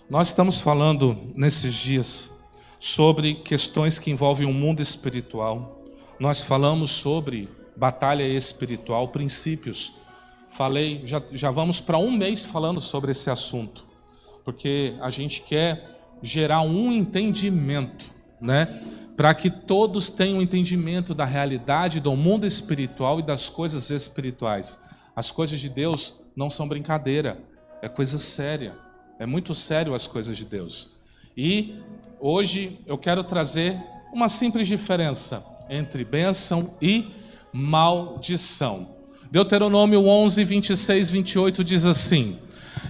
Nós estamos falando nesses dias sobre questões que envolvem o mundo espiritual. Nós falamos sobre batalha espiritual, princípios. Já vamos para um mês falando sobre esse assunto, porque a gente quer gerar um entendimento, né? Para que todos tenham entendimento da realidade do mundo espiritual e das coisas espirituais. As coisas de Deus não são brincadeira, é coisa séria. É muito sério as coisas de Deus. E hoje eu quero trazer uma simples diferença entre bênção e maldição. Deuteronômio 11, 26, 28 diz assim: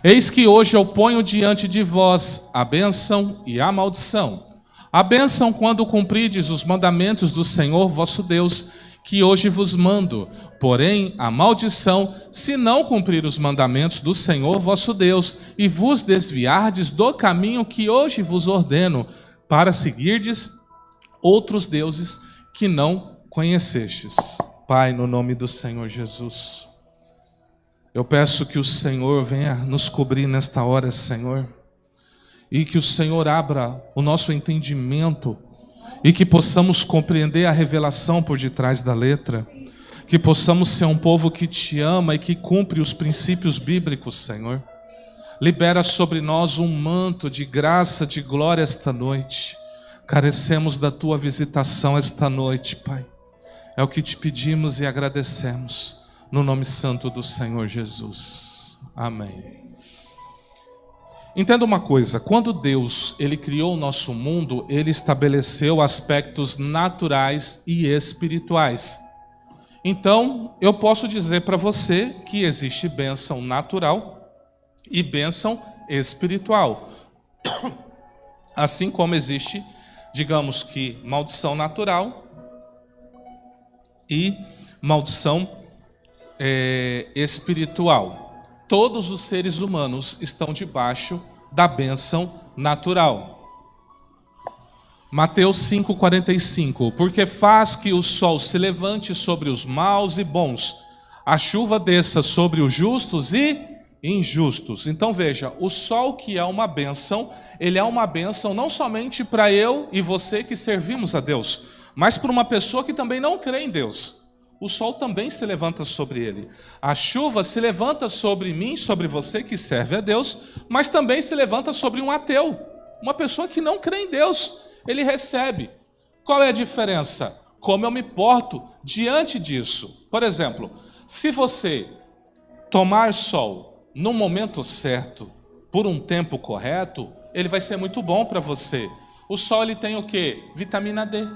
Eis que hoje eu ponho diante de vós a bênção e a maldição. A bênção quando cumprides os mandamentos do Senhor vosso Deus, que hoje vos mando. Porém, a maldição, se não cumprir os mandamentos do Senhor vosso Deus, e vos desviardes do caminho que hoje vos ordeno, para seguirdes outros deuses que não conhecestes. Pai, no nome do Senhor Jesus, eu peço que o Senhor venha nos cobrir nesta hora, Senhor, e que o Senhor abra o nosso entendimento, e que possamos compreender a revelação por detrás da letra, que possamos ser um povo que te ama e que cumpre os princípios bíblicos, Senhor. Libera sobre nós um manto de graça, de glória esta noite. Carecemos da tua visitação esta noite, Pai. É o que te pedimos e agradecemos, no nome santo do Senhor Jesus. Amém. Entenda uma coisa, quando Deus ele criou o nosso mundo, ele estabeleceu aspectos naturais e espirituais. Então, eu posso dizer para você que existe bênção natural e bênção espiritual. Assim como existe, digamos que, maldição natural e maldição espiritual. Todos os seres humanos estão debaixo da bênção natural. Mateus 5,45. Porque faz que o sol se levante sobre os maus e bons, a chuva desça sobre os justos e injustos. Então veja, o sol que é uma bênção, ele é uma bênção não somente para eu e você que servimos a Deus, mas para uma pessoa que também não crê em Deus. O sol também se levanta sobre ele. A chuva se levanta sobre mim, sobre você que serve a Deus, mas também se levanta sobre um ateu, uma pessoa que não crê em Deus. Ele recebe. Qual é a diferença? Como eu me porto diante disso. Por exemplo, se você tomar sol no momento certo, por um tempo correto, ele vai ser muito bom para você. O sol ele tem o quê? Vitamina D.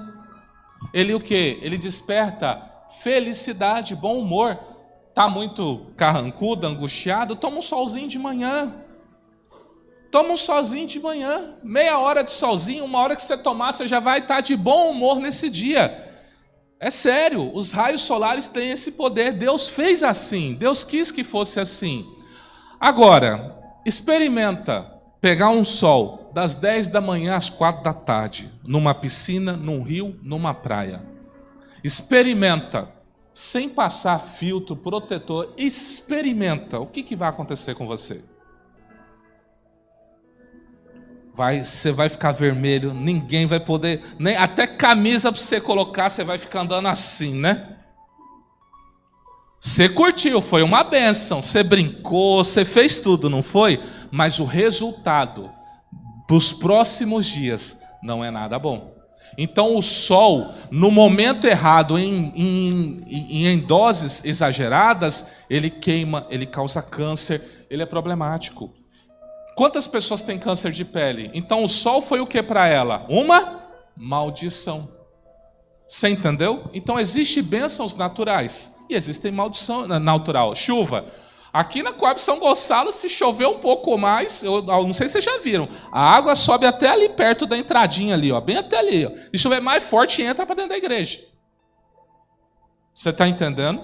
Ele o quê? Ele desperta felicidade, bom humor. Está muito carrancudo, angustiado? Toma um solzinho de manhã. Toma um solzinho de manhã. Meia hora de solzinho, uma hora que você tomar, você já vai estar de bom humor nesse dia. É sério, os raios solares têm esse poder. Deus fez assim, Deus quis que fosse assim. Agora, experimenta pegar um sol das 10 da manhã às 4 da tarde, numa piscina, num rio, numa praia. Experimenta, sem passar filtro, protetor, experimenta. O que vai acontecer com você? Você vai ficar vermelho, ninguém vai poder, nem até camisa para você colocar, você vai ficar andando assim, né? Você curtiu, foi uma bênção, você brincou, você fez tudo, não foi? Mas o resultado dos próximos dias não é nada bom. Então o sol, no momento errado, em doses exageradas, ele queima, ele causa câncer, ele é problemático. Quantas pessoas têm câncer de pele? Então o sol foi o que para ela? Uma maldição. Você entendeu? Então existem bênçãos naturais e existem maldição natural. Chuva. Aqui na Coab São Gonçalo, se chover um pouco mais, eu não sei se vocês já viram, a água sobe até ali perto da entradinha ali, ó, bem até ali. Ó. Se chover mais forte, entra para dentro da igreja. Você está entendendo?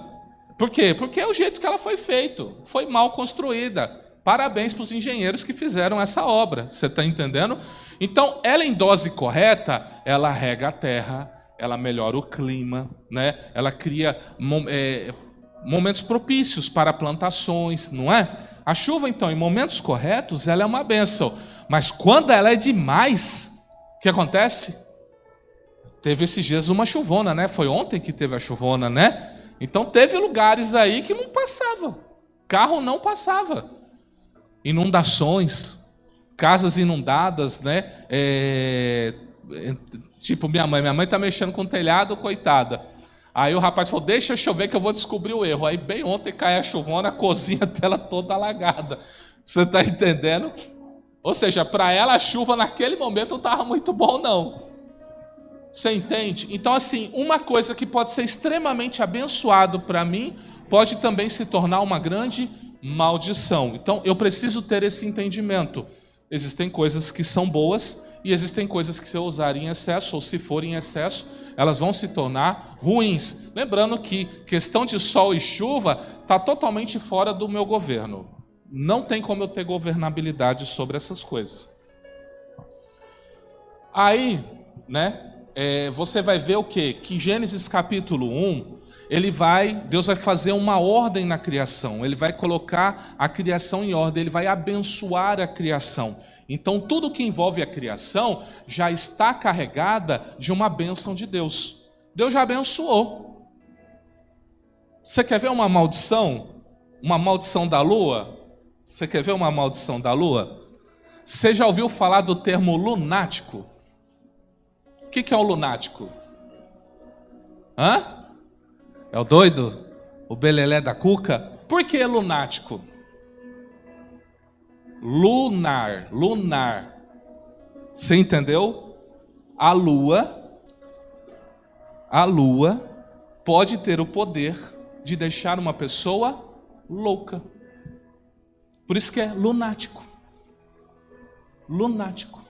Por quê? Porque é o jeito que ela foi feita, foi mal construída. Parabéns para os engenheiros que fizeram essa obra. Você está entendendo? Então, ela em dose correta, ela rega a terra, ela melhora o clima, né? Ela cria momentos propícios para plantações, não é? A chuva, então, em momentos corretos, ela é uma bênção. Mas quando ela é demais, o que acontece? Teve esses dias uma chuvona, né? Foi ontem que teve a chuvona, né? Então teve lugares aí que não passava. Carro não passava. Inundações, casas inundadas, né? Tipo minha mãe está mexendo com o telhado, coitada. Aí o rapaz falou, deixa chover que eu vou descobrir o erro. Aí bem ontem cai a chuvona, a cozinha dela toda alagada. Você está entendendo? Ou seja, para ela a chuva naquele momento não estava muito bom não. Você entende? Então assim, uma coisa que pode ser extremamente abençoado para mim, pode também se tornar uma grande maldição. Então eu preciso ter esse entendimento. Existem coisas que são boas e existem coisas que se eu usar em excesso, ou se for em excesso, elas vão se tornar ruins. Lembrando que questão de sol e chuva está totalmente fora do meu governo. Não tem como eu ter governabilidade sobre essas coisas. Aí, né, você vai ver o quê? Que Gênesis capítulo 1, Deus vai fazer uma ordem na criação. Ele vai colocar a criação em ordem, ele vai abençoar a criação. Então, tudo que envolve a criação já está carregada de uma bênção de Deus. Deus já abençoou. Você quer ver uma maldição? Uma maldição da lua? Você quer ver uma maldição da lua? Você já ouviu falar do termo lunático? O que é o lunático? Hã? É o doido? O belelé da cuca? Por que lunático? Lunar. Você entendeu? A lua pode ter o poder de deixar uma pessoa louca. Por isso que é lunático. Lunático.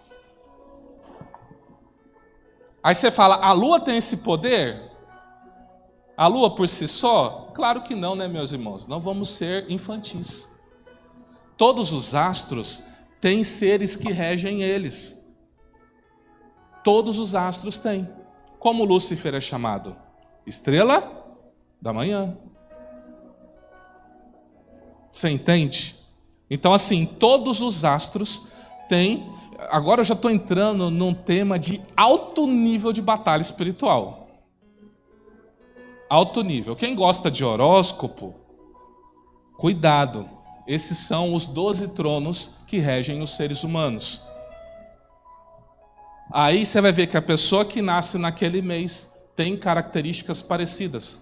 Aí você fala, a lua tem esse poder? A lua por si só? Claro que não, né, meus irmãos? Não vamos ser infantis. Todos os astros têm seres que regem eles. Todos os astros têm. Como Lúcifer é chamado? Estrela da manhã. Você entende? Então, assim, todos os astros têm... Agora eu já estou entrando num tema de alto nível de batalha espiritual. Alto nível. Quem gosta de horóscopo, cuidado. Esses são os 12 tronos que regem os seres humanos. Aí você vai ver que a pessoa que nasce naquele mês tem características parecidas.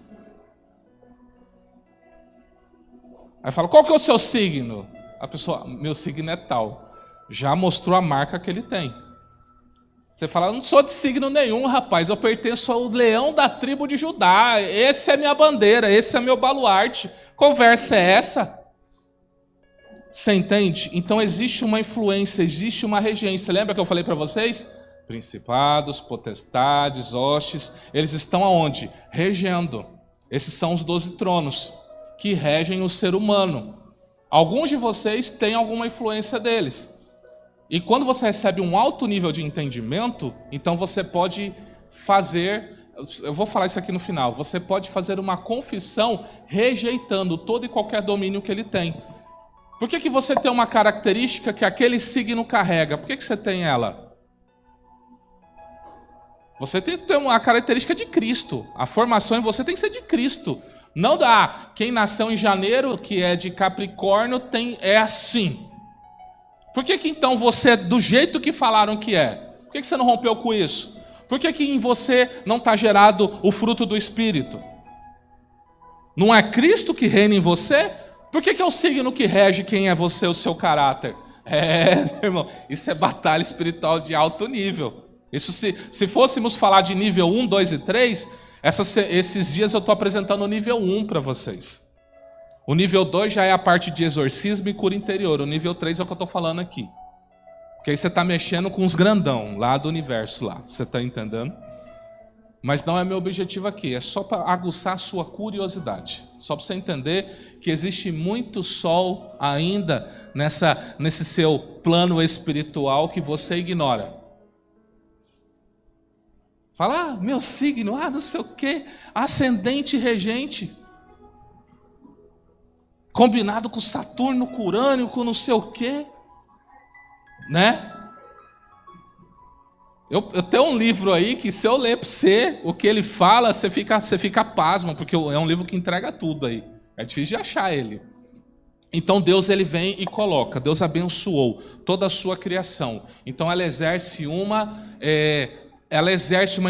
Aí fala, qual que é o seu signo? A pessoa, meu signo é tal. Já mostrou a marca que ele tem. Você fala, não sou de signo nenhum, rapaz. Eu pertenço ao leão da tribo de Judá. Esse é minha bandeira, esse é meu baluarte. Conversa é essa? Você entende? Então existe uma influência, existe uma regência. Lembra que eu falei para vocês? Principados, potestades, hostes, eles estão aonde? Regendo. Esses são os 12 tronos que regem o ser humano. Alguns de vocês têm alguma influência deles. E quando você recebe um alto nível de entendimento, então você pode fazer, eu vou falar isso aqui no final, você pode fazer uma confissão rejeitando todo e qualquer domínio que ele tem. Por que você tem uma característica que aquele signo carrega? Por que você tem ela? Você tem que ter uma característica de Cristo. A formação em você tem que ser de Cristo. Não quem nasceu em janeiro, que é de Capricórnio, é assim. Por que então você é do jeito que falaram que é? Por que você não rompeu com isso? Por que em você não está gerado o fruto do Espírito? Não é Cristo que reina em você? Por que é o signo que rege quem é você, o seu caráter? Meu irmão, isso é batalha espiritual de alto nível. Isso se fôssemos falar de nível 1, 2 e 3, esses dias eu estou apresentando o nível 1 para vocês. O nível 2 já é a parte de exorcismo e cura interior. O nível 3 é o que eu estou falando aqui. Porque aí você está mexendo com os grandão lá do universo lá. Você está entendendo? Mas não é meu objetivo aqui. É só para aguçar a sua curiosidade. Só para você entender que existe muito sol ainda nesse seu plano espiritual que você ignora. Fala, meu signo, não sei o quê. Ascendente e regente. combinado com Saturno, com Urânio, com não sei o quê, né? Eu tenho um livro aí que, se eu ler para você o que ele fala, você fica pasmo, porque é um livro que entrega tudo aí. É difícil de achar ele. Então Deus ele vem e coloca, Deus abençoou toda a sua criação. Então ela exerce uma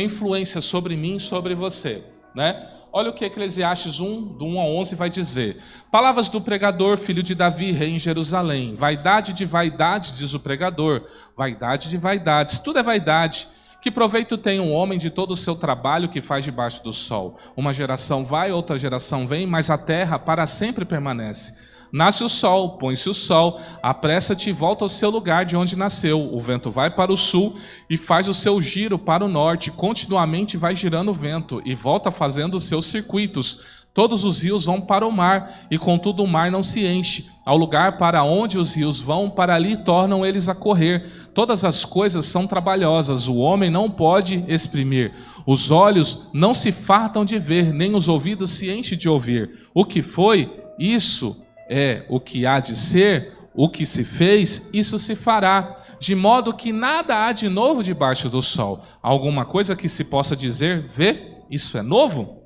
influência sobre mim e sobre você, né? Olha o que Eclesiastes 1, do 1 a 11 vai dizer. Palavras do pregador, filho de Davi, rei em Jerusalém. Vaidade de vaidades, diz o pregador. Vaidade de vaidades, tudo é vaidade. Que proveito tem um homem de todo o seu trabalho que faz debaixo do sol? Uma geração vai, outra geração vem, mas a terra para sempre permanece. Nasce o sol, põe-se o sol, apressa-te e volta ao seu lugar de onde nasceu. O vento vai para o sul e faz o seu giro para o norte. Continuamente vai girando o vento e volta fazendo os seus circuitos. Todos os rios vão para o mar, e contudo o mar não se enche. Ao lugar para onde os rios vão, para ali tornam eles a correr. Todas as coisas são trabalhosas, o homem não pode exprimir. Os olhos não se fartam de ver, nem os ouvidos se enchem de ouvir. O que foi, isso é o que há de ser, o que se fez, isso se fará. De modo que nada há de novo debaixo do sol. Alguma coisa que se possa dizer, vê, isso é novo?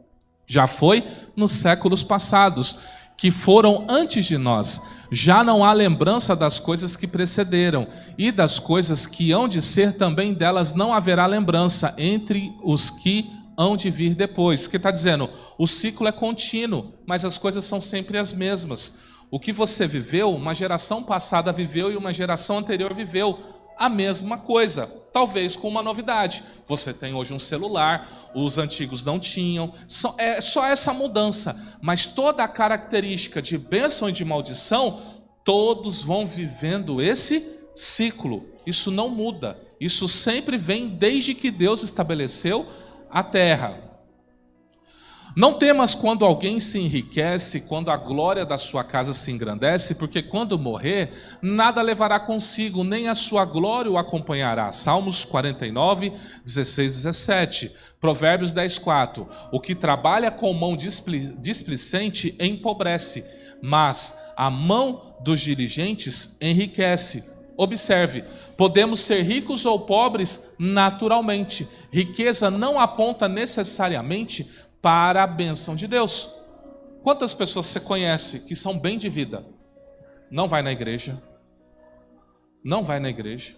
Já foi nos séculos passados, que foram antes de nós. Já não há lembrança das coisas que precederam, e das coisas que hão de ser também delas não haverá lembrança entre os que hão de vir depois. Que está dizendo, o ciclo é contínuo, mas as coisas são sempre as mesmas. O que você viveu, uma geração passada viveu e uma geração anterior viveu a mesma coisa, talvez com uma novidade. Você tem hoje um celular, os antigos não tinham, é só essa mudança, mas toda a característica de bênção e de maldição, todos vão vivendo esse ciclo. Isso não muda, isso sempre vem desde que Deus estabeleceu a terra. Não temas quando alguém se enriquece, quando a glória da sua casa se engrandece, porque quando morrer, nada levará consigo, nem a sua glória o acompanhará. Salmos 49, 16, 17. Provérbios 10, 4. O que trabalha com mão displicente empobrece, mas a mão dos diligentes enriquece. Observe, podemos ser ricos ou pobres naturalmente. Riqueza não aponta necessariamente para a bênção de Deus. Quantas pessoas você conhece que são bem de vida? Não vai na igreja. Não vai na igreja.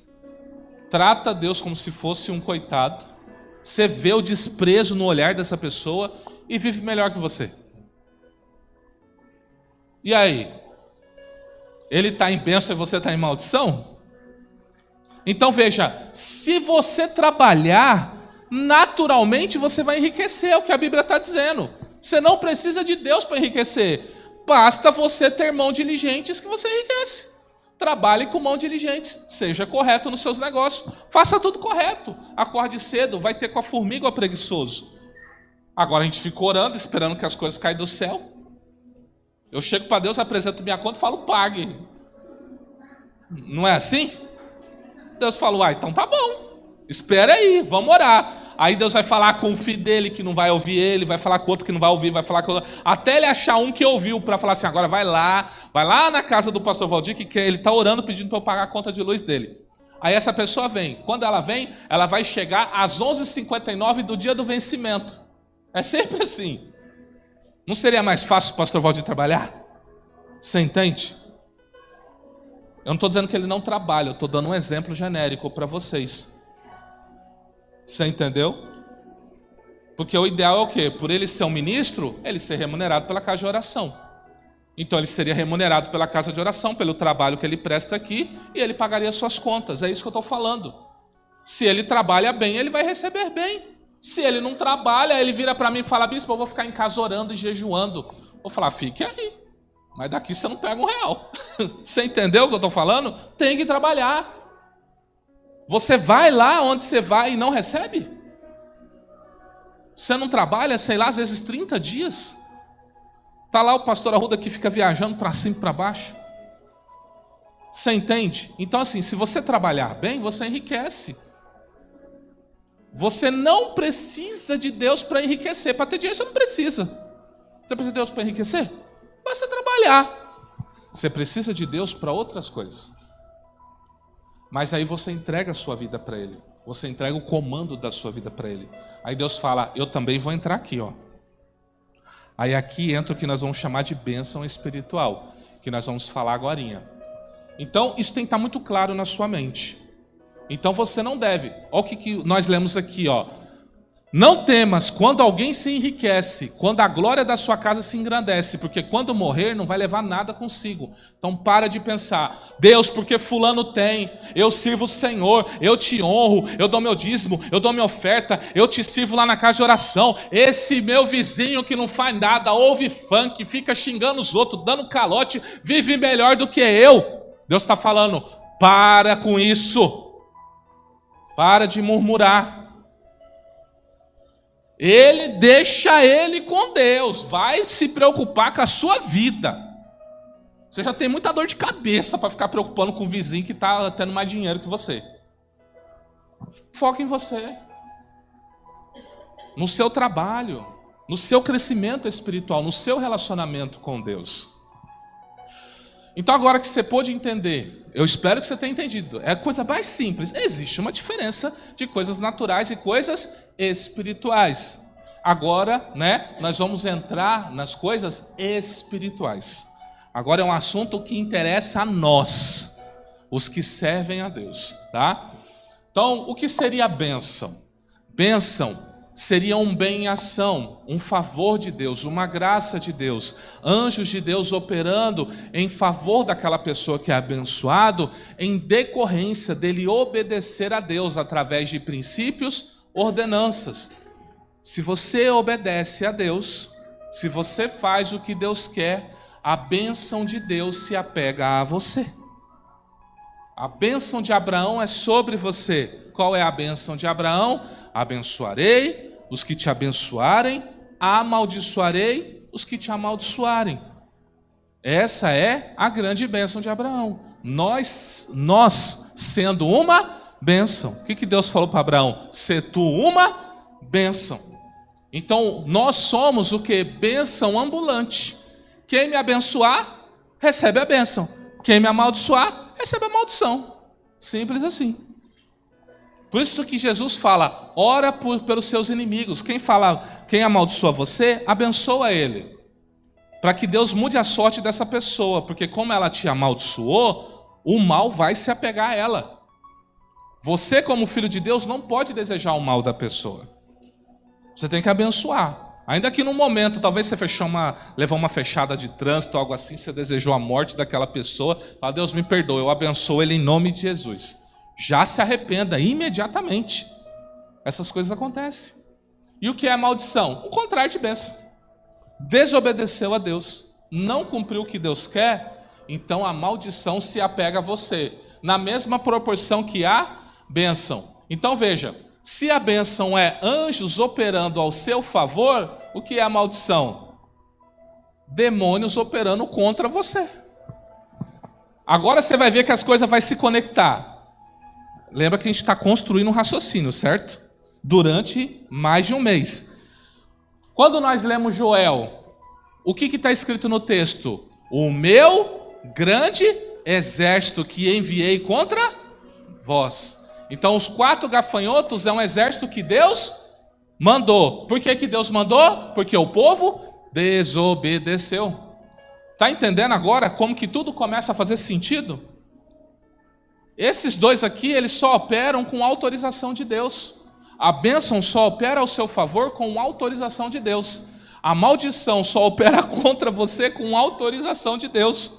Trata Deus como se fosse um coitado. Você vê o desprezo no olhar dessa pessoa e vive melhor que você. E aí? Ele está em bênção e você está em maldição? Então veja, se você trabalhar, naturalmente você vai enriquecer, é o que a Bíblia está dizendo. Você não precisa de Deus para enriquecer. Basta você ter mãos diligentes que você enriquece. Trabalhe com mãos diligentes. Seja correto nos seus negócios. Faça tudo correto. Acorde cedo, vai ter com a formiga ou preguiçoso. Agora a gente fica orando, esperando que as coisas caem do céu. Eu chego para Deus, apresento minha conta e falo, pague. Não é assim? Deus fala, então tá bom. Espera aí, vamos orar. Aí Deus vai falar com o filho dele que não vai ouvir ele, vai falar com outro que não vai ouvir, vai falar com outro, até ele achar um que ouviu, para falar assim, agora vai lá na casa do pastor Valdir, que ele está orando pedindo para eu pagar a conta de luz dele. Aí essa pessoa vem. Quando ela vem, ela vai chegar às 11h59 do dia do vencimento. É sempre assim. Não seria mais fácil o pastor Valdir trabalhar? Você entende? Eu não estou dizendo que ele não trabalha, eu estou dando um exemplo genérico para vocês. Você entendeu? Porque o ideal é o quê? Por ele ser um ministro, ele ser remunerado pela casa de oração. Então ele seria remunerado pela casa de oração, pelo trabalho que ele presta aqui, e ele pagaria suas contas. É isso que eu estou falando. Se ele trabalha bem, ele vai receber bem. Se ele não trabalha, ele vira para mim e fala, bispo, eu vou ficar em casa orando e jejuando. Vou falar, fique aí. Mas daqui você não pega R$1. Você entendeu o que eu estou falando? Tem que trabalhar. Você vai lá onde você vai e não recebe? Você não trabalha, sei lá, às vezes 30 dias? Está lá o pastor Arruda que fica viajando para cima e para baixo. Você entende? Então assim, se você trabalhar bem, você enriquece. Você não precisa de Deus para enriquecer. Para ter dinheiro você não precisa. Você precisa de Deus para enriquecer? Basta trabalhar. Você precisa de Deus para outras coisas. Mas aí você entrega a sua vida para Ele. Você entrega o comando da sua vida para Ele. Aí Deus fala, eu também vou entrar aqui, ó. Aí aqui entra o que nós vamos chamar de bênção espiritual, que nós vamos falar agorinha. Então, isso tem que estar muito claro na sua mente. Então você não deve. Olha o que nós lemos aqui, ó. Não temas quando alguém se enriquece, quando a glória da sua casa se engrandece, porque quando morrer não vai levar nada consigo. Então para de pensar, Deus, porque fulano tem, eu sirvo o Senhor, eu te honro, eu dou meu dízimo, eu dou minha oferta, eu te sirvo lá na casa de oração. Esse meu vizinho que não faz nada, ouve funk, fica xingando os outros, dando calote, vive melhor do que eu. Deus está falando, para com isso, para de murmurar. Deixa ele com Deus, vai se preocupar com a sua vida. Você já tem muita dor de cabeça para ficar preocupando com o vizinho que está tendo mais dinheiro que você. Foca em você, no seu trabalho, no seu crescimento espiritual, no seu relacionamento com Deus. Então agora que você pôde entender, eu espero que você tenha entendido, é a coisa mais simples. Existe uma diferença de coisas naturais e coisas espirituais. Agora, nós vamos entrar nas coisas espirituais. Agora é um assunto que interessa a nós, os que servem a Deus, tá? Então, o que seria a bênção? Bênção seria um bem em ação, um favor de Deus, uma graça de Deus, anjos de Deus operando em favor daquela pessoa que é abençoado, em decorrência dele obedecer a Deus através de princípios, ordenanças. Se você obedece a Deus, se você faz o que Deus quer, a bênção de Deus se apega a você. A bênção de Abraão é sobre você. Qual é a bênção de Abraão? Abençoarei os que te abençoarem, amaldiçoarei os que te amaldiçoarem. Essa é a grande bênção de Abraão. Nós sendo uma bênção. O que Deus falou para Abraão? Sê tu uma bênção. Então, nós somos o que? Bênção ambulante. Quem me abençoar, recebe a bênção. Quem me amaldiçoar, recebe a maldição. Simples assim. Por isso que Jesus fala, ora pelos seus inimigos. Quem amaldiçoa você, abençoa ele. Para que Deus mude a sorte dessa pessoa. Porque como ela te amaldiçoou, o mal vai se apegar a ela. Você, como filho de Deus, não pode desejar o mal da pessoa. Você tem que abençoar. Ainda que num momento, talvez você levou uma fechada de trânsito, algo assim, você desejou a morte daquela pessoa. Fala, Deus me perdoe, eu abençoo ele em nome de Jesus. Já se arrependa imediatamente. Essas coisas acontecem. E o que é maldição? O contrário de bênção. Desobedeceu a Deus, não cumpriu o que Deus quer, então a maldição se apega a você, na mesma proporção que a bênção. Então veja, se a bênção é anjos operando ao seu favor, o que é a maldição? Demônios operando contra você. Agora você vai ver que as coisas vão se conectar. Lembra que a gente está construindo um raciocínio, certo? Durante mais de um mês. Quando nós lemos Joel, o que está escrito no texto? O meu grande exército que enviei contra vós. Então os 4 gafanhotos é um exército que Deus mandou. Por que Deus mandou? Porque o povo desobedeceu. Está entendendo agora como que tudo começa a fazer sentido? Esses 2 aqui, eles só operam com autorização de Deus. A bênção só opera ao seu favor com autorização de Deus. A maldição só opera contra você com autorização de Deus.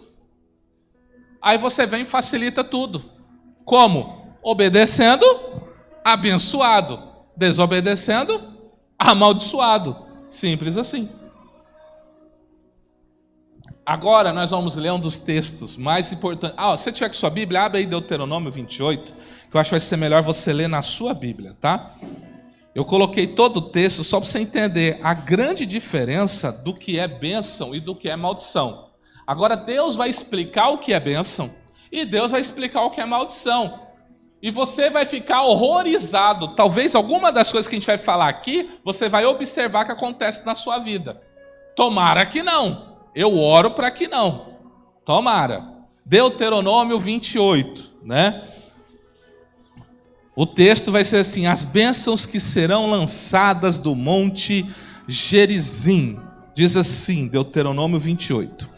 Aí você vem e facilita tudo. Como? Obedecendo, abençoado. Desobedecendo, amaldiçoado. Simples assim. Agora nós vamos ler um dos textos mais importantes. Se você tiver com sua Bíblia, abre aí Deuteronômio 28, que eu acho que vai ser melhor você ler na sua Bíblia, tá? Eu coloquei todo o texto só para você entender a grande diferença do que é bênção e do que é maldição. Agora Deus vai explicar o que é bênção e Deus vai explicar o que é maldição. E você vai ficar horrorizado. Talvez alguma das coisas que a gente vai falar aqui, você vai observar que acontece na sua vida. Tomara que não. Eu oro para que não. Tomara. Deuteronômio 28, né? O texto vai ser assim: as bênçãos que serão lançadas do monte Gerizim. Diz assim, Deuteronômio 28.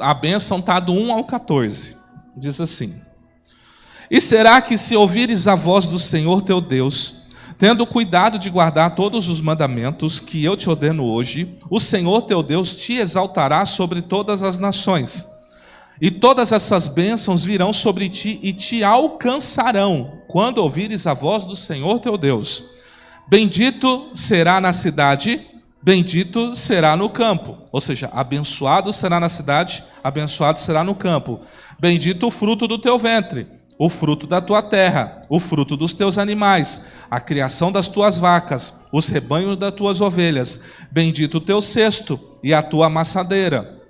A bênção está do 1 ao 14. Diz assim: e será que se ouvires a voz do Senhor teu Deus, tendo cuidado de guardar todos os mandamentos que eu te ordeno hoje, o Senhor teu Deus te exaltará sobre todas as nações. E todas essas bênçãos virão sobre ti e te alcançarão, quando ouvires a voz do Senhor teu Deus. Bendito será na cidade, bendito será no campo. Ou seja, abençoado será na cidade, abençoado será no campo. Bendito o fruto do teu ventre, o fruto da tua terra, o fruto dos teus animais, a criação das tuas vacas, os rebanhos das tuas ovelhas. Bendito o teu cesto e a tua amassadeira.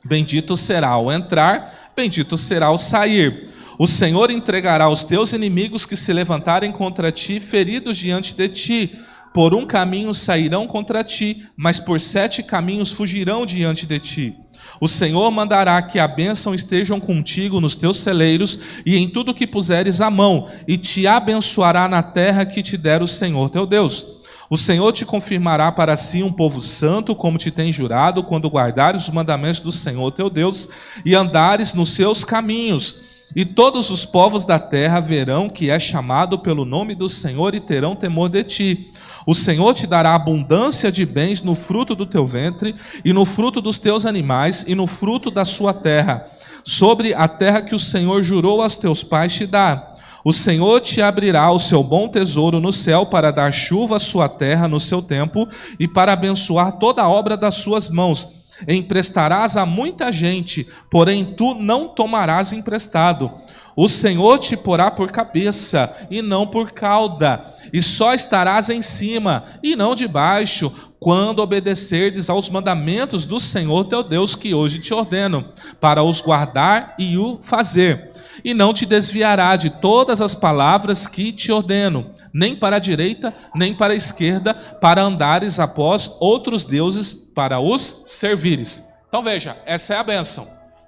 Bendito será ao entrar, bendito será ao sair. O Senhor entregará os teus inimigos que se levantarem contra ti, feridos diante de ti. Por um caminho sairão contra ti, mas por 7 caminhos fugirão diante de ti. O Senhor mandará que a bênção estejam contigo nos teus celeiros e em tudo que puseres a mão, e te abençoará na terra que te der o Senhor teu Deus. O Senhor te confirmará para si um povo santo, como te tem jurado, quando guardares os mandamentos do Senhor teu Deus e andares nos seus caminhos. E todos os povos da terra verão que é chamado pelo nome do Senhor e terão temor de ti. O Senhor te dará abundância de bens no fruto do teu ventre, e no fruto dos teus animais, e no fruto da sua terra, sobre a terra que o Senhor jurou aos teus pais te dar. O Senhor te abrirá o seu bom tesouro no céu para dar chuva à sua terra no seu tempo e para abençoar toda a obra das suas mãos. Emprestarás a muita gente, porém tu não tomarás emprestado. O Senhor te porá por cabeça e não por cauda, e só estarás em cima e não debaixo, quando obedecerdes aos mandamentos do Senhor teu Deus que hoje te ordeno, para os guardar e o fazer. E não te desviará de todas as palavras que te ordeno, nem para a direita, nem para a esquerda, para andares após outros deuses, para os servires. Então veja, essa é a bênção.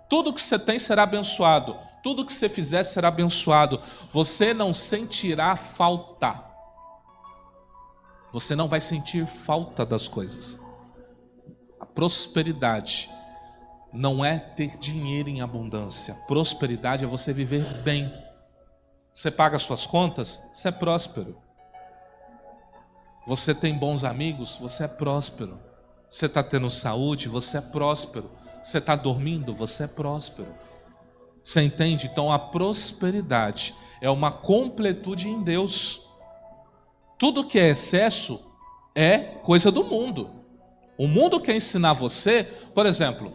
Tudo que você tem será abençoado. Tudo que você fizer será abençoado. Você não sentirá falta. Você não vai sentir falta das coisas. A prosperidade não é ter dinheiro em abundância. Prosperidade é você viver bem. Você paga suas contas, você é próspero. Você tem bons amigos, você é próspero. Você está tendo saúde, você é próspero. Você está dormindo, você é próspero. Você entende? Então a prosperidade é uma completude em Deus. Tudo que é excesso é coisa do mundo. O mundo quer ensinar você, por exemplo,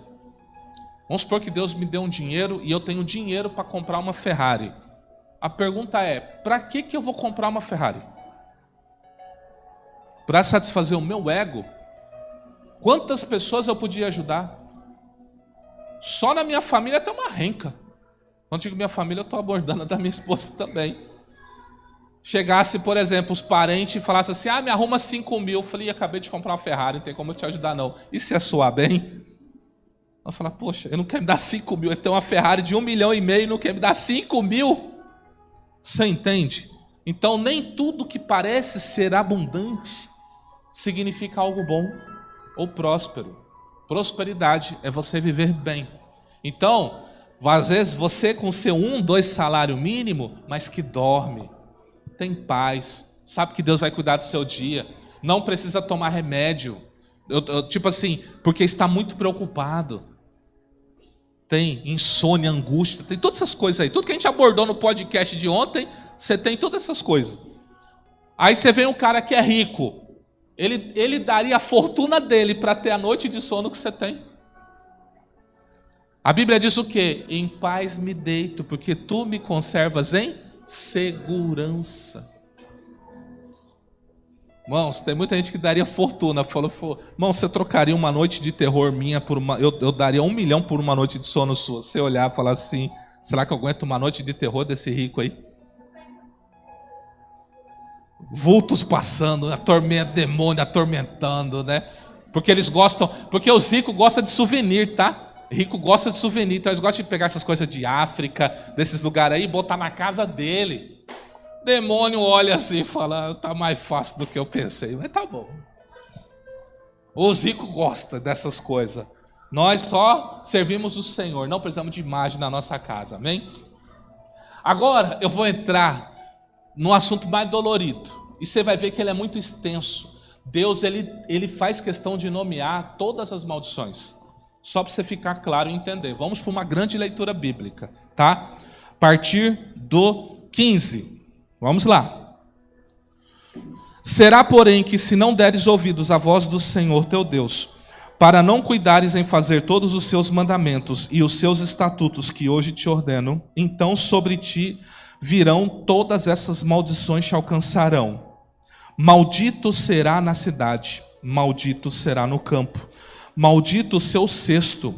vamos supor que Deus me deu um dinheiro e eu tenho dinheiro para comprar uma Ferrari. A pergunta é, para que eu vou comprar uma Ferrari? Para satisfazer o meu ego? Quantas pessoas eu podia ajudar? Só na minha família tem uma renca. Quando digo minha família, eu estou abordando a da minha esposa também. Chegasse, por exemplo, os parentes e falassem assim, me arruma 5 mil. Eu falei, acabei de comprar uma Ferrari, não tem como eu te ajudar não. E se é soar bem? Eu falei, poxa, ele não quer me dar 5 mil, ele tem uma Ferrari de 1,5 milhão e não quer me dar 5 mil. Você entende? Então nem tudo que parece ser abundante significa algo bom ou próspero. Prosperidade é você viver bem. Então, às vezes você com seu 1, 2 salário mínimo, mas que dorme, tem paz, sabe que Deus vai cuidar do seu dia, não precisa tomar remédio, tipo assim, porque está muito preocupado, tem insônia, angústia, tem todas essas coisas aí, tudo que a gente abordou no podcast de ontem, você tem todas essas coisas. Aí você vê um cara que é rico, ele daria a fortuna dele para ter a noite de sono que você tem. A Bíblia diz o quê? Em paz me deito, porque tu me conservas em segurança. Irmãos, tem muita gente que daria fortuna. Falou, irmão, você trocaria uma noite de terror minha por uma... Eu daria 1 milhão por uma noite de sono sua. Você olhar e falar assim, será que eu aguento uma noite de terror desse rico aí? Vultos passando, demônio atormentando, né? Porque eles gostam, porque os ricos gostam de souvenir, tá? Rico gosta de souvenir, então eles gostam de pegar essas coisas de África, desses lugares aí, e botar na casa dele. Demônio olha assim e fala, tá mais fácil do que eu pensei, mas tá bom. Os ricos gostam dessas coisas. Nós só servimos o Senhor, não precisamos de imagem na nossa casa, amém? Agora eu vou entrar no assunto mais dolorido, e você vai ver que ele é muito extenso. Deus ele faz questão de nomear todas as maldições. Só para você ficar claro e entender. Vamos para uma grande leitura bíblica, tá? A partir do 15. Vamos lá. Será, porém, que se não deres ouvidos à voz do Senhor teu Deus, para não cuidares em fazer todos os seus mandamentos e os seus estatutos que hoje te ordeno, então sobre ti virão todas essas maldições te alcançarão. Maldito será na cidade, maldito será no campo. Maldito o seu cesto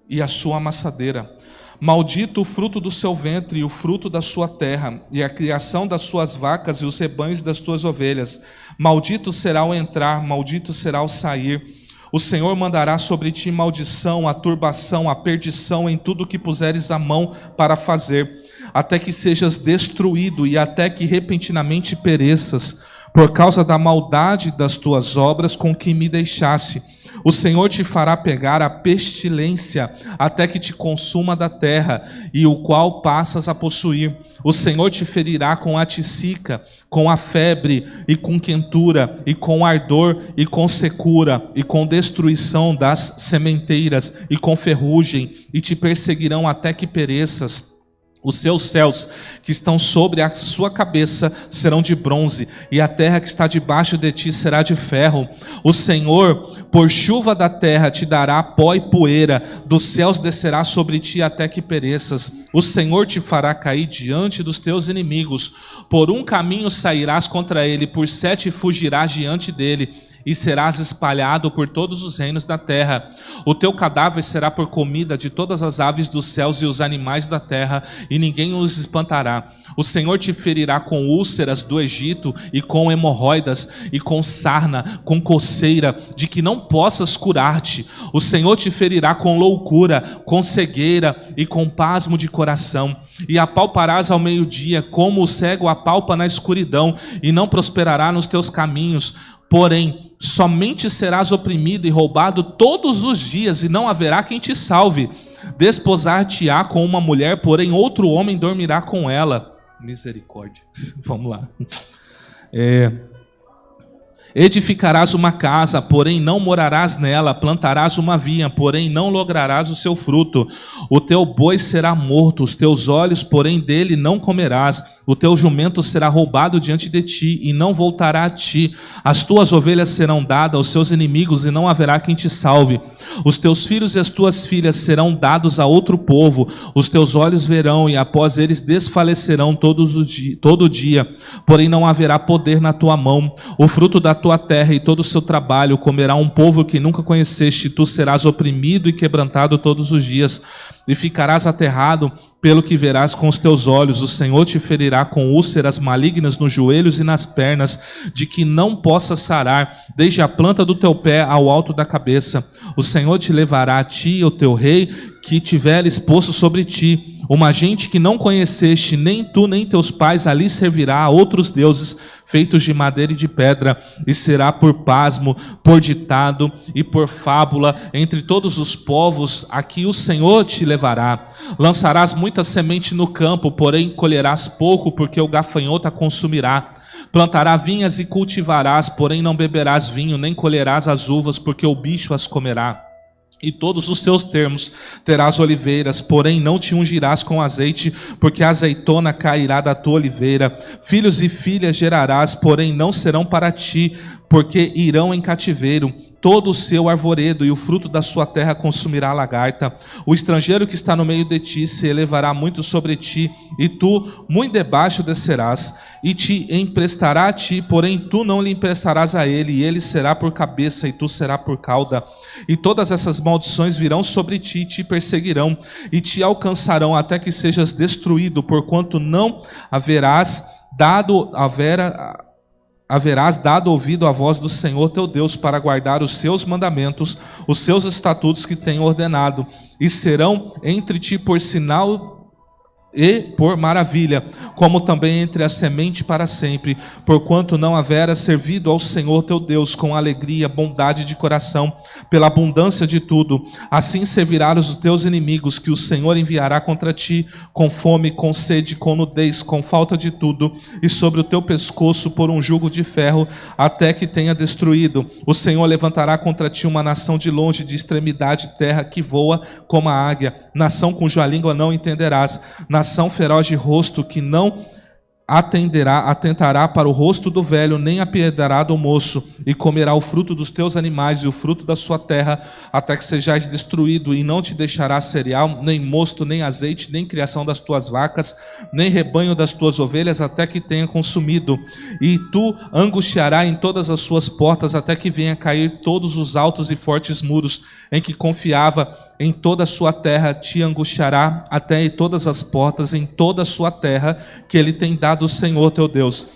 e a sua amassadeira. Maldito o fruto do seu ventre e o fruto da sua terra, e a criação das suas vacas e os rebanhos das tuas ovelhas. Maldito será o entrar, maldito será o sair. O Senhor mandará sobre ti maldição, a turbação, a perdição em tudo que puseres a mão para fazer, até que sejas destruído e até que repentinamente pereças, por causa da maldade das tuas obras com que me deixaste. O Senhor te fará pegar a pestilência até que te consuma da terra, e o qual passas a possuir. O Senhor te ferirá com a tisica, com a febre, e com quentura, e com ardor, e com secura, e com destruição das sementeiras, e com ferrugem, e te perseguirão até que pereças. Os seus céus que estão sobre a sua cabeça serão de bronze, e a terra que está debaixo de ti será de ferro. O Senhor, por chuva da terra, te dará pó e poeira, dos céus descerá sobre ti até que pereças. O Senhor te fará cair diante dos teus inimigos, por um caminho sairás contra ele, por 7 fugirás diante dele, e serás espalhado por todos os reinos da terra. O teu cadáver será por comida de todas as aves dos céus e os animais da terra, e ninguém os espantará. O Senhor te ferirá com úlceras do Egito, e com hemorroidas, e com sarna, com coceira, de que não possas curar-te. O Senhor te ferirá com loucura, com cegueira, e com pasmo de coração. E apalparás ao meio-dia, como o cego apalpa na escuridão, e não prosperará nos teus caminhos. Porém, somente serás oprimido e roubado todos os dias, e não haverá quem te salve. Desposar-te-á com uma mulher, porém outro homem dormirá com ela. Misericórdia. Vamos lá. Edificarás uma casa, porém não morarás nela. Plantarás uma vinha, porém não lograrás o seu fruto. O teu boi será morto, os teus olhos, porém dele não comerás. O teu jumento será roubado diante de ti, e não voltará a ti. As tuas ovelhas serão dadas aos seus inimigos, e não haverá quem te salve. Os teus filhos e as tuas filhas serão dados a outro povo. Os teus olhos verão, e após eles desfalecerão todo dia. Porém não haverá poder na tua mão. O fruto da tua terra e todo o seu trabalho comerá um povo que nunca conheceste. Tu serás oprimido e quebrantado todos os dias, e ficarás aterrado pelo que verás com os teus olhos. O Senhor te ferirá com úlceras malignas nos joelhos e nas pernas, de que não possas sarar, desde a planta do teu pé ao alto da cabeça. O Senhor te levará a ti e o teu rei que tiveres posto sobre ti. Uma gente que não conheceste, nem tu nem teus pais, ali servirá a outros deuses feitos de madeira e de pedra, e será por pasmo, por ditado e por fábula entre todos os povos a que o Senhor te levará. Lançarás muita semente no campo, porém colherás pouco, porque o gafanhoto a consumirá. Plantará vinhas e cultivarás, porém não beberás vinho, nem colherás as uvas, porque o bicho as comerá. E todos os teus termos terás oliveiras, porém não te ungirás com azeite, porque a azeitona cairá da tua oliveira. Filhos e filhas gerarás, porém não serão para ti, porque irão em cativeiro. Todo o seu arvoredo e o fruto da sua terra consumirá a lagarta. O estrangeiro que está no meio de ti se elevará muito sobre ti, e tu muito debaixo descerás, e te emprestará a ti, porém tu não lhe emprestarás a ele, e ele será por cabeça e tu será por cauda. E todas essas maldições virão sobre ti e te perseguirão, e te alcançarão até que sejas destruído, porquanto não haverás dado haverás dado ouvido à voz do Senhor teu Deus para guardar os seus mandamentos, os seus estatutos que tenho ordenado, e serão entre ti por sinal e por maravilha, como também entre a semente para sempre, porquanto não haverá servido ao Senhor teu Deus com alegria, bondade de coração, pela abundância de tudo. Assim servirás os teus inimigos, que o Senhor enviará contra ti, com fome, com sede, com nudez, com falta de tudo, e sobre o teu pescoço por um jugo de ferro, até que tenha destruído. O Senhor levantará contra ti uma nação de longe, de extremidade de terra, que voa como a águia, nação cuja língua não entenderás, nação feroz de rosto, que não atentará para o rosto do velho, nem apiedará do moço, e comerá o fruto dos teus animais e o fruto da sua terra, até que sejais destruído, e não te deixará cereal, nem mosto, nem azeite, nem criação das tuas vacas, nem rebanho das tuas ovelhas, até que tenha consumido. E tu angustiarás em todas as suas portas, até que venha cair todos os altos e fortes muros em que confiava. Em toda a sua terra te angustiará, até em todas as portas, em toda a sua terra, que ele tem dado o Senhor teu Deus.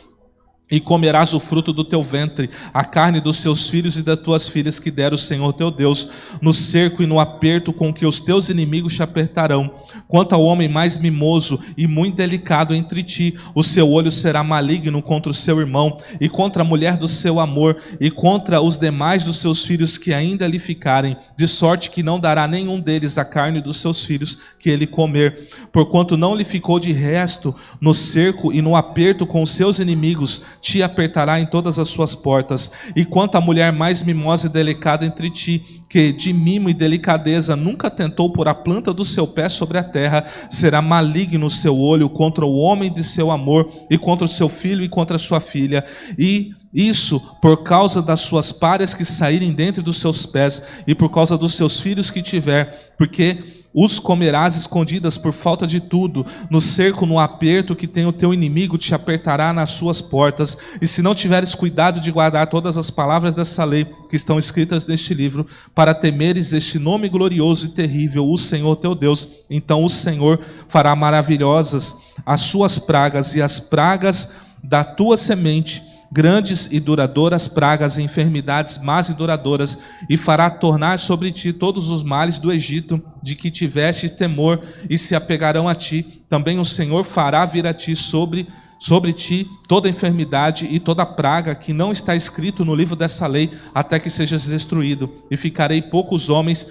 E comerás o fruto do teu ventre, a carne dos seus filhos e das tuas filhas que der o Senhor teu Deus, no cerco e no aperto com que os teus inimigos te apertarão. Quanto ao homem mais mimoso e muito delicado entre ti, o seu olho será maligno contra o seu irmão, e contra a mulher do seu amor, e contra os demais dos seus filhos que ainda lhe ficarem, de sorte que não dará nenhum deles a carne dos seus filhos que ele comer. Porquanto não lhe ficou de resto no cerco e no aperto com os seus inimigos, te apertará em todas as suas portas. E quanto à mulher mais mimosa e delicada entre ti, que de mimo e delicadeza nunca tentou pôr a planta do seu pé sobre a terra, será maligno o seu olho contra o homem de seu amor, e contra o seu filho e contra a sua filha. E isso por causa das suas párias que saírem dentre dos seus pés, e por causa dos seus filhos que tiver, porque os comerás escondidas por falta de tudo, no cerco, no aperto que tem o teu inimigo, te apertará nas suas portas. E se não tiveres cuidado de guardar todas as palavras dessa lei que estão escritas neste livro, para temeres este nome glorioso e terrível, o Senhor teu Deus, então o Senhor fará maravilhosas as suas pragas e as pragas da tua semente, grandes e duradouras pragas e enfermidades más e duradouras, e fará tornar sobre ti todos os males do Egito, de que tiveste temor, e se apegarão a ti. Também o Senhor fará vir a ti sobre ti toda enfermidade e toda praga que não está escrito no livro dessa lei, até que sejas destruído. E ficarei poucos homens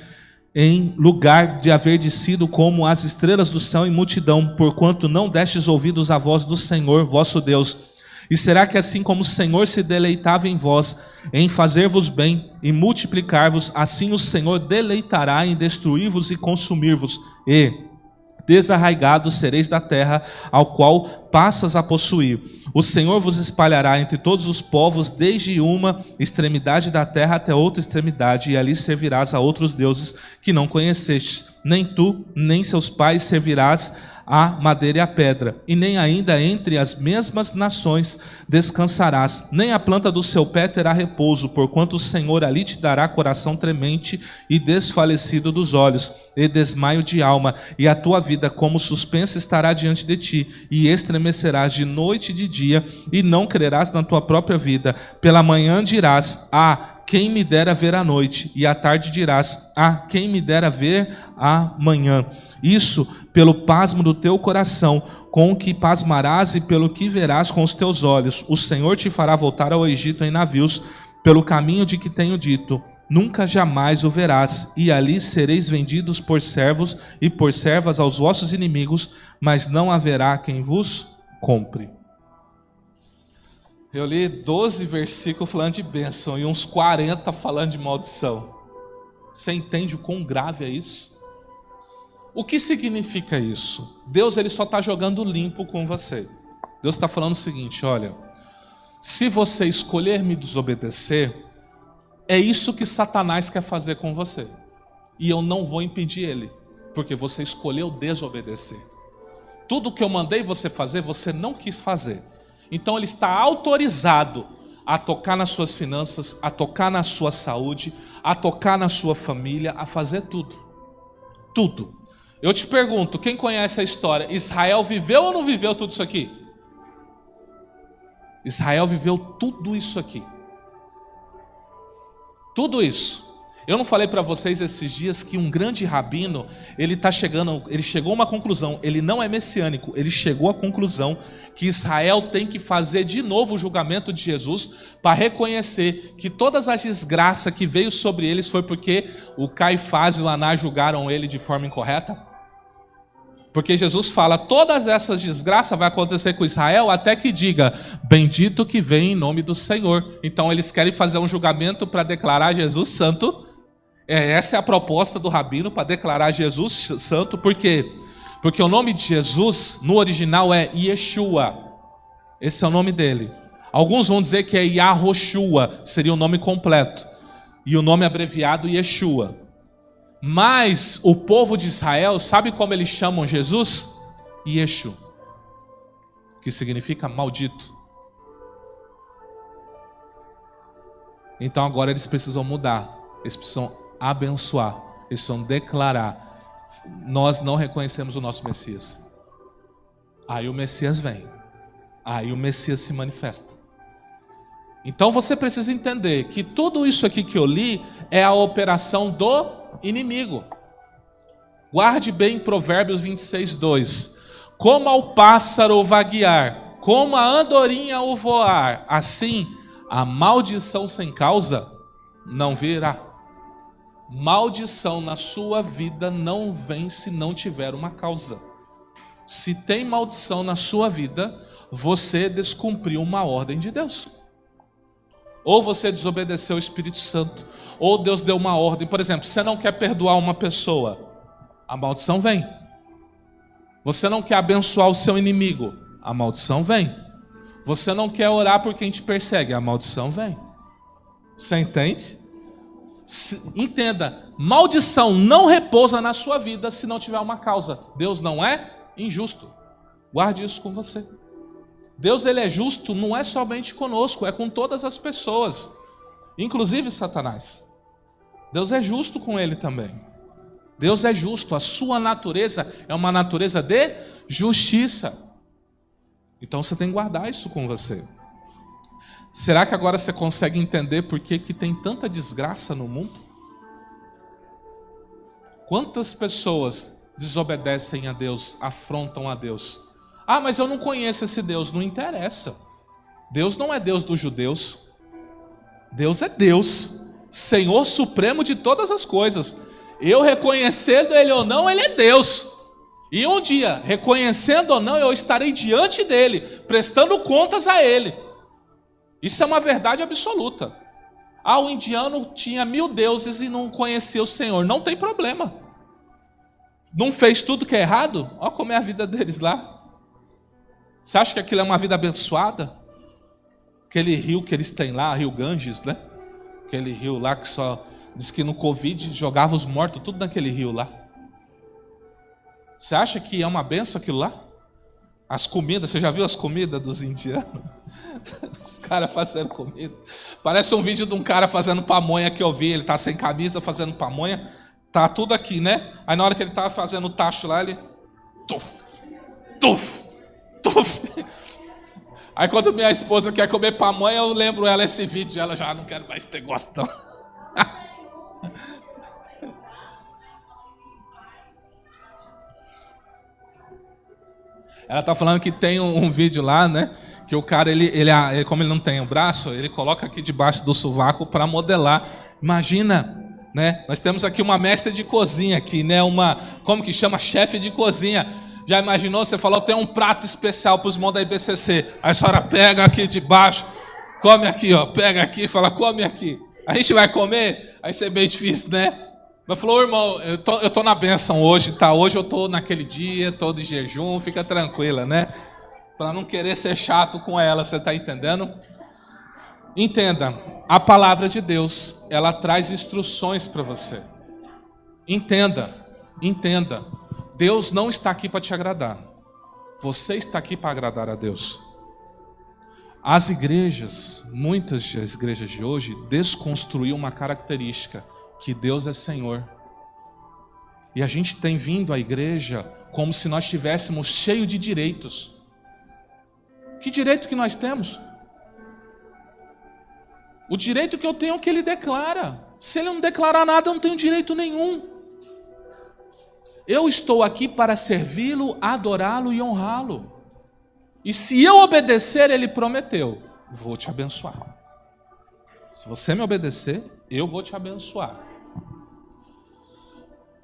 em lugar de haver descido como as estrelas do céu em multidão, porquanto não destes ouvidos à voz do Senhor vosso Deus. E será que assim como o Senhor se deleitava em vós, em fazer-vos bem e multiplicar-vos, assim o Senhor deleitará em destruir-vos e consumir-vos, e desarraigados sereis da terra, ao qual passas a possuir. O Senhor vos espalhará entre todos os povos, desde uma extremidade da terra até outra extremidade, e ali servirás a outros deuses que não conhecestes. Nem tu, nem seus pais servirás a madeira e a pedra, e nem ainda entre as mesmas nações descansarás, nem a planta do seu pé terá repouso, porquanto o Senhor ali te dará coração tremente e desfalecido dos olhos, e desmaio de alma, e a tua vida como suspensa estará diante de ti, e estremecerás de noite e de dia, e não crerás na tua própria vida. Pela manhã dirás: quem me dera ver a noite, e à tarde dirás: quem me dera ver a manhã. Isso pelo pasmo do teu coração, com o que pasmarás e pelo que verás com os teus olhos. O Senhor te fará voltar ao Egito em navios, pelo caminho de que tenho dito. Nunca jamais o verás, e ali sereis vendidos por servos e por servas aos vossos inimigos, mas não haverá quem vos compre. Eu li 12 versículos falando de bênção e uns 40 falando de maldição. Você entende o quão grave é isso? O que significa isso? Deus ele só está jogando limpo com você. Deus está falando o seguinte: olha, se você escolher me desobedecer, é isso que Satanás quer fazer com você. E eu não vou impedir ele, porque você escolheu desobedecer. Tudo que eu mandei você fazer, você não quis fazer. Então ele está autorizado a tocar nas suas finanças, a tocar na sua saúde, a tocar na sua família, a fazer tudo. Tudo. Eu te pergunto, quem conhece a história, Israel viveu ou não viveu tudo isso aqui? Israel viveu tudo isso aqui. Tudo isso. Eu não falei para vocês esses dias que um grande rabino, ele chegou a uma conclusão, ele não é messiânico, ele chegou à conclusão que Israel tem que fazer de novo o julgamento de Jesus para reconhecer que todas as desgraças que veio sobre eles foi porque o Caifás e o Anás julgaram ele de forma incorreta. Porque Jesus fala, todas essas desgraças vai acontecer com Israel até que diga, bendito que vem em nome do Senhor. Então eles querem fazer um julgamento para declarar Jesus santo. Essa é a proposta do rabino, para declarar Jesus santo. Por quê? Porque o nome de Jesus no original é Yeshua. Esse é o nome dele. Alguns vão dizer que é Yahoshua, seria o nome completo. E o nome abreviado Yeshua. Mas o povo de Israel, sabe como eles chamam Jesus? Yeshu, que significa maldito. Então agora eles precisam mudar, eles precisam abençoar, eles precisam declarar: nós não reconhecemos o nosso Messias. Aí o Messias vem, aí o Messias se manifesta. Então você precisa entender que tudo isso aqui que eu li é a operação do inimigo. Guarde bem Provérbios 26:2. Como ao pássaro vaguear, como a andorinha o voar, assim a maldição sem causa não virá. Maldição na sua vida não vem se não tiver uma causa. Se tem maldição na sua vida, você descumpriu uma ordem de Deus. Ou você desobedeceu o Espírito Santo, ou Deus deu uma ordem. Por exemplo, você não quer perdoar uma pessoa, a maldição vem. Você não quer abençoar o seu inimigo, a maldição vem. Você não quer orar por quem te persegue, a maldição vem. Você entende? Entenda, maldição não repousa na sua vida se não tiver uma causa. Deus não é injusto. Guarde isso com você. Deus, ele é justo, não é somente conosco, é com todas as pessoas, inclusive Satanás. Deus é justo com ele também. Deus é justo, a sua natureza é uma natureza de justiça. Então você tem que guardar isso com você. Será que agora você consegue entender por que tem tanta desgraça no mundo? Quantas pessoas desobedecem a Deus, afrontam a Deus? Ah, mas eu não conheço esse Deus. Não interessa. Deus não é Deus dos judeus. Deus é Deus, Senhor supremo de todas as coisas. Eu reconhecendo Ele ou não, Ele é Deus. E um dia, reconhecendo ou não, eu estarei diante dEle, prestando contas a Ele. Isso é uma verdade absoluta. Ah, o indiano tinha 1000 deuses e não conhecia o Senhor. Não tem problema. Não fez tudo que é errado? Olha como é a vida deles lá. Você acha que aquilo é uma vida abençoada? Aquele rio que eles têm lá, Rio Ganges, né? Aquele rio lá que só diz que no Covid jogava os mortos tudo naquele rio lá. Você acha que é uma benção aquilo lá? As comidas, você já viu as comidas dos indianos? Os caras fazendo comida. Parece um vídeo de um cara fazendo pamonha que eu vi. Ele tá sem camisa fazendo pamonha. Tá tudo aqui, né? Aí na hora que ele tava fazendo o tacho lá, ele... Tuf, tuf. Aí quando minha esposa quer comer pamonha, eu lembro ela esse vídeo, ela já não quero mais ter gosto não. Ela tá falando que tem um vídeo lá, né, que o cara, ele como ele não tem o braço, ele coloca aqui debaixo do sovaco para modelar. Imagina, né, nós temos aqui uma mestre de cozinha aqui, né, como que chama? Chefe de cozinha. Já imaginou? Você falou, tem um prato especial para os irmãos da IBCC. Aí a senhora pega aqui de baixo, come aqui, ó, pega aqui e fala, come aqui. A gente vai comer? Aí isso é bem difícil, né? Mas falou, irmão, eu tô na bênção hoje, tá? Hoje eu tô naquele dia, tô de jejum, fica tranquila, né? Para não querer ser chato com ela, você tá entendendo? Entenda, a palavra de Deus, ela traz instruções para você. Entenda. Deus não está aqui para te agradar. Você está aqui para agradar a Deus. As igrejas, muitas das igrejas de hoje, desconstruíram uma característica, que Deus é Senhor. E a gente tem vindo à igreja como se nós estivéssemos cheios de direitos. Que direito que nós temos? O direito que eu tenho é o que ele declara. Se ele não declarar nada, eu não tenho direito nenhum. Eu estou aqui para servi-lo, adorá-lo e honrá-lo. E se eu obedecer, ele prometeu, vou te abençoar. Se você me obedecer, eu vou te abençoar.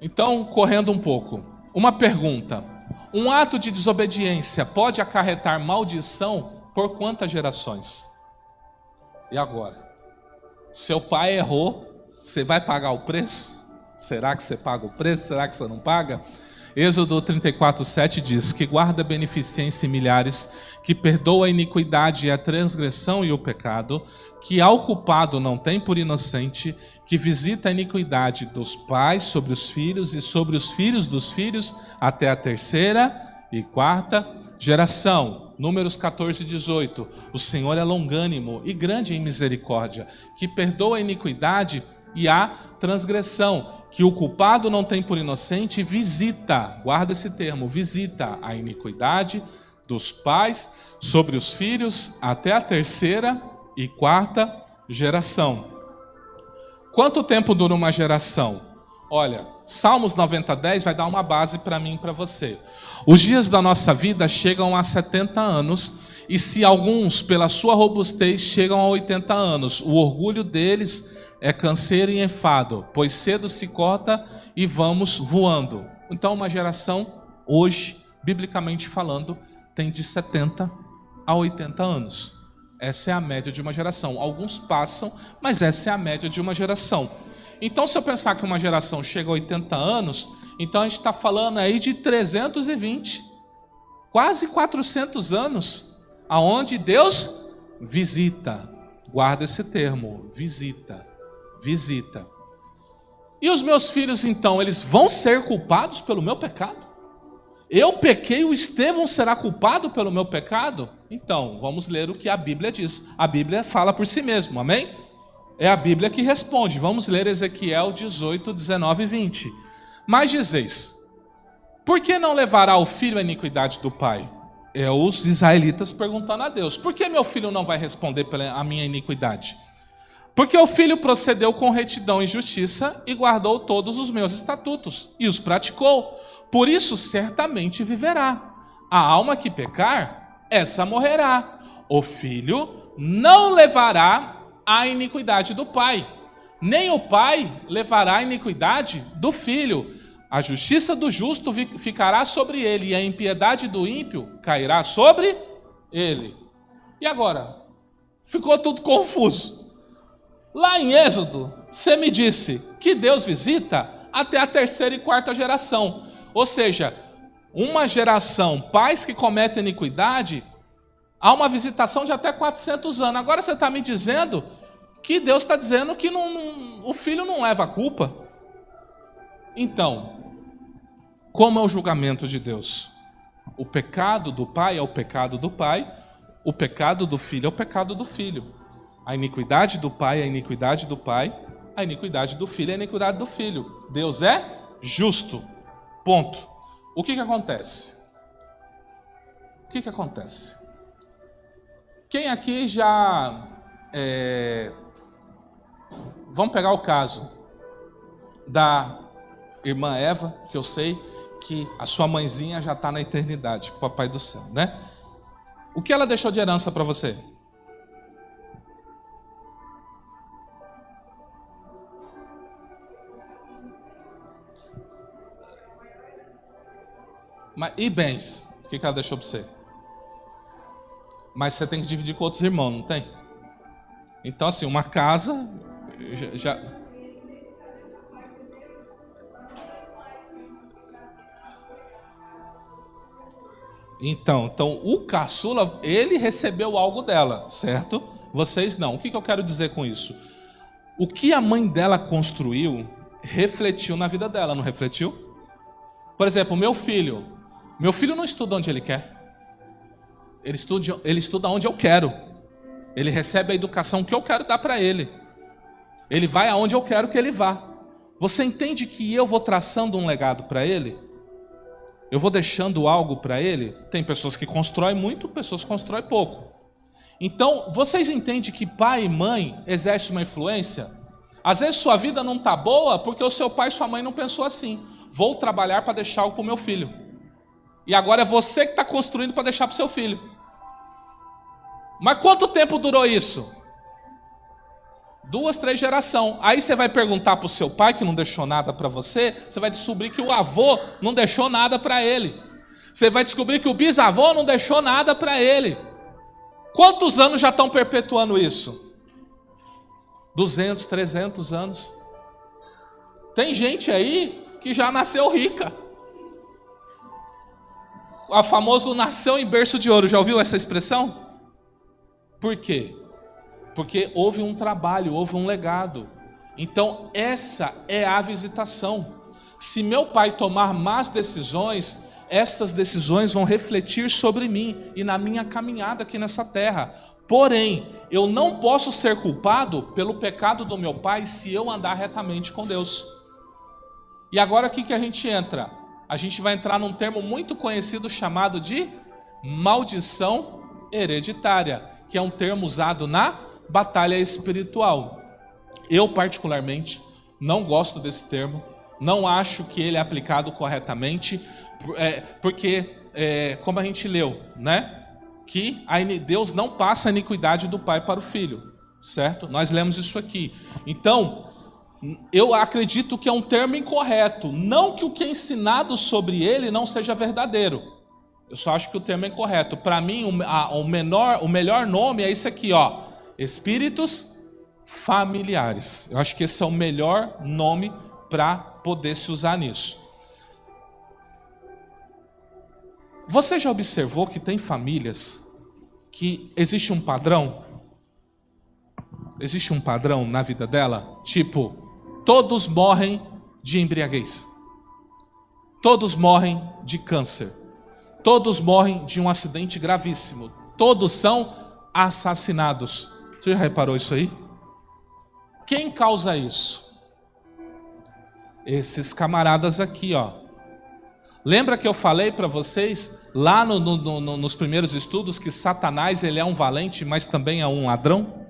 Então, correndo um pouco, uma pergunta. Um ato de desobediência pode acarretar maldição por quantas gerações? E agora? Seu pai errou, você vai pagar o preço? Será que você paga o preço? Será que você não paga? Êxodo 34:7 diz que guarda beneficência em milhares, que perdoa a iniquidade e a transgressão e o pecado, que ao culpado não tem por inocente, que visita a iniquidade dos pais sobre os filhos e sobre os filhos dos filhos até a terceira e quarta geração. Números 14:18. O Senhor é longânimo e grande em misericórdia, que perdoa a iniquidade e a transgressão, que o culpado não tem por inocente e visita, guarda esse termo, visita a iniquidade dos pais sobre os filhos até a terceira e quarta geração. Quanto tempo dura uma geração? Olha, Salmos 90:10 vai dar uma base para mim e para você. Os dias da nossa vida chegam a 70 anos, e se alguns, pela sua robustez, chegam a 80 anos, o orgulho deles é canseiro e enfado, pois cedo se corta e vamos voando. Então, uma geração, hoje, biblicamente falando, tem de 70 a 80 anos. Essa é a média de uma geração. Alguns passam, mas essa é a média de uma geração. Então, se eu pensar que uma geração chega a 80 anos, então a gente está falando aí de 320, quase 400 anos, aonde Deus visita. Guarda esse termo, visita. Visita. E os meus filhos, então, eles vão ser culpados pelo meu pecado? Eu pequei, o Estevão será culpado pelo meu pecado? Então, vamos ler o que a Bíblia diz. A Bíblia fala por si mesmo, amém? É a Bíblia que responde. Vamos ler Ezequiel 18, 19 e 20. Mas dizeis, por que não levará o filho a iniquidade do pai? É os israelitas perguntando a Deus, por que meu filho não vai responder pela minha iniquidade? Porque o filho procedeu com retidão e justiça e guardou todos os meus estatutos e os praticou. Por isso certamente viverá. A alma que pecar, essa morrerá. O filho não levará a iniquidade do pai, nem o pai levará a iniquidade do filho. A justiça do justo ficará sobre ele, e a impiedade do ímpio cairá sobre ele. E agora? Ficou tudo confuso. Lá em Êxodo, você me disse que Deus visita até a terceira e quarta geração. Ou seja, uma geração, pais que cometem iniquidade, há uma visitação de até 400 anos. Agora você está me dizendo que Deus está dizendo que o filho não leva a culpa. Então, como é o julgamento de Deus? O pecado do pai é o pecado do pai, o pecado do filho é o pecado do filho. A iniquidade do pai é a iniquidade do pai, a iniquidade do filho é a iniquidade do filho. Deus é justo. Ponto. O que acontece? O que acontece? Quem aqui já... Vamos pegar o caso da irmã Eva, que eu sei que a sua mãezinha já está na eternidade com o Papai do Céu, né? O que ela deixou de herança para você? E bens? O que ela deixou para você? Mas você tem que dividir com outros irmãos, não tem? Então, assim, uma casa já... Então, o caçula, ele recebeu algo dela, certo? Vocês não. O que eu quero dizer com isso? O que a mãe dela construiu, refletiu na vida dela, não refletiu? Por exemplo, meu filho não estuda onde ele quer. Ele estuda onde eu quero. Ele recebe a educação que eu quero dar para ele. Ele vai aonde eu quero que ele vá. Você entende que eu vou traçando um legado para ele? Eu vou deixando algo para ele? Tem pessoas que constroem muito, pessoas que constroem pouco. Então, vocês entendem que pai e mãe exercem uma influência? Às vezes sua vida não está boa porque o seu pai e sua mãe não pensou assim. Vou trabalhar para deixar algo para o meu filho. E agora é você que está construindo para deixar para o seu filho. Mas quanto tempo durou isso? 2, 3 gerações. Aí você vai perguntar para o seu pai que não deixou nada para você, você vai descobrir que o avô não deixou nada para ele. Você vai descobrir que o bisavô não deixou nada para ele. Quantos anos já estão perpetuando isso? 200, 300 anos. Tem gente aí que já nasceu rica. A famoso nasceu em berço de ouro. Já ouviu essa expressão? Por quê? Porque houve um trabalho, houve um legado. Então essa é a visitação. Se meu pai tomar más decisões, essas decisões vão refletir sobre mim e na minha caminhada aqui nessa terra. Porém, eu não posso ser culpado pelo pecado do meu pai se eu andar retamente com Deus. E agora aqui que a gente entra? A gente vai entrar num termo muito conhecido chamado de maldição hereditária, que é um termo usado na batalha espiritual. Eu particularmente não gosto desse termo, não acho que ele é aplicado corretamente, porque, como a gente leu, né? Que Deus não passa a iniquidade do pai para o filho, certo? Nós lemos isso aqui. Então, eu acredito que é um termo incorreto, não que o que é ensinado sobre ele não seja verdadeiro. Eu só acho que o termo é incorreto. Para mim, o melhor nome é esse aqui, ó, espíritos familiares. Eu acho que esse é o melhor nome para poder se usar nisso. Você já observou que tem famílias que existe um padrão? Existe um padrão na vida dela? Tipo, todos morrem de embriaguez. Todos morrem de câncer. Todos morrem de um acidente gravíssimo. Todos são assassinados. Você já reparou isso aí? Quem causa isso? Esses camaradas aqui, ó. Lembra que eu falei para vocês, lá nos primeiros estudos, que Satanás ele é um valente, mas também é um ladrão?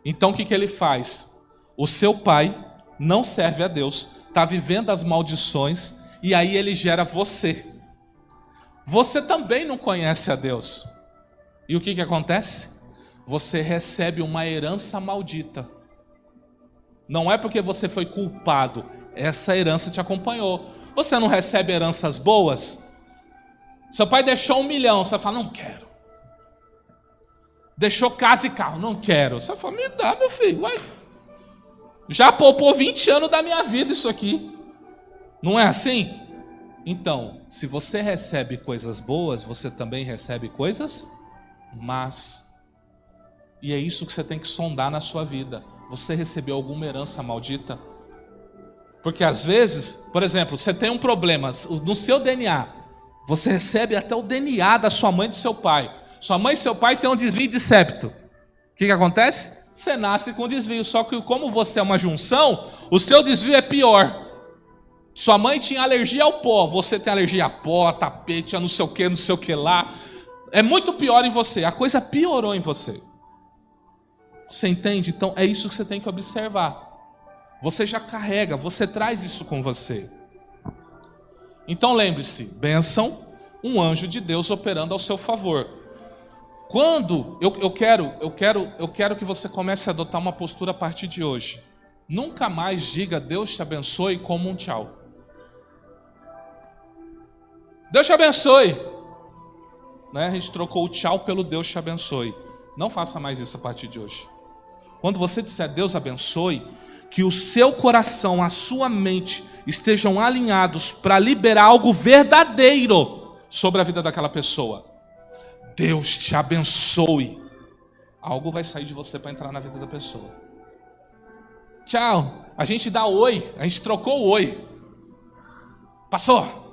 Então o que ele faz? O seu pai não serve a Deus, está vivendo as maldições, e aí ele gera você. Você também não conhece a Deus. E o que acontece? Você recebe uma herança maldita. Não é porque você foi culpado, essa herança te acompanhou. Você não recebe heranças boas? Seu pai deixou 1 milhão, você fala, não quero. Deixou casa e carro, não quero. Você fala, me dá, meu filho, vai. Já poupou 20 anos da minha vida isso aqui. Não é assim? Então, se você recebe coisas boas, você também recebe coisas más. E é isso que você tem que sondar na sua vida. Você recebeu alguma herança maldita? Porque às vezes, por exemplo, você tem um problema no seu DNA. Você recebe até o DNA da sua mãe e do seu pai. Sua mãe e seu pai têm um desvio de septo. O que acontece? Você nasce com desvio. Só que como você é uma junção, o seu desvio é pior. Sua mãe tinha alergia ao pó. Você tem alergia a pó, a tapete, a não sei o que lá. É muito pior em você. A coisa piorou em você. Você entende? Então é isso que você tem que observar. Você já carrega, você traz isso com você. Então lembre-se, bênção, um anjo de Deus operando ao seu favor. Quando eu quero que você comece a adotar uma postura a partir de hoje. Nunca mais diga Deus te abençoe como um tchau. Deus te abençoe. Né? A gente trocou o tchau pelo Deus te abençoe. Não faça mais isso a partir de hoje. Quando você disser Deus abençoe, que o seu coração, a sua mente estejam alinhados para liberar algo verdadeiro sobre a vida daquela pessoa. Deus te abençoe. Algo vai sair de você para entrar na vida da pessoa. Tchau. A gente dá oi, a gente trocou o oi. Passou.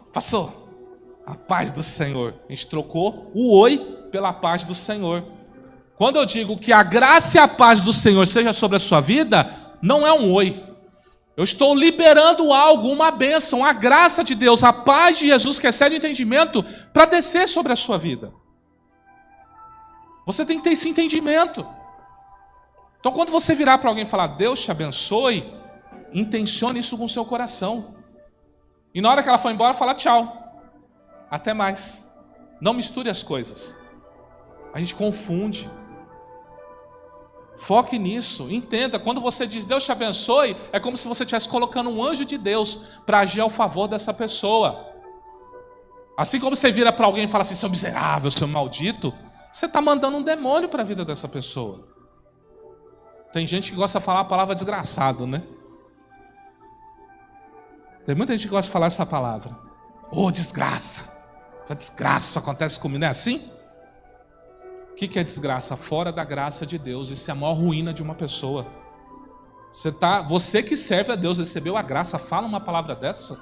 A paz do Senhor. A gente trocou o oi pela paz do Senhor. Quando eu digo que a graça e a paz do Senhor seja sobre a sua vida, não é um oi. Eu estou liberando algo, uma bênção, a graça de Deus, a paz de Jesus que excede o entendimento para descer sobre a sua vida. Você tem que ter esse entendimento. Então, quando você virar para alguém e falar, Deus te abençoe, intencione isso com o seu coração. E na hora que ela for embora, fala tchau. Até mais. Não misture as coisas. A gente confunde. Foque nisso. Entenda, quando você diz Deus te abençoe, é como se você estivesse colocando um anjo de Deus para agir ao favor dessa pessoa. Assim como você vira para alguém e fala assim, seu miserável, seu maldito, você está mandando um demônio para a vida dessa pessoa. Tem gente que gosta de falar a palavra desgraçado, né? Tem muita gente que gosta de falar essa palavra. Ô, desgraça. Essa desgraça só acontece comigo, não é assim? O que é desgraça? Fora da graça de Deus. Isso é a maior ruína de uma pessoa. Você que serve a Deus, recebeu a graça, fala uma palavra dessa?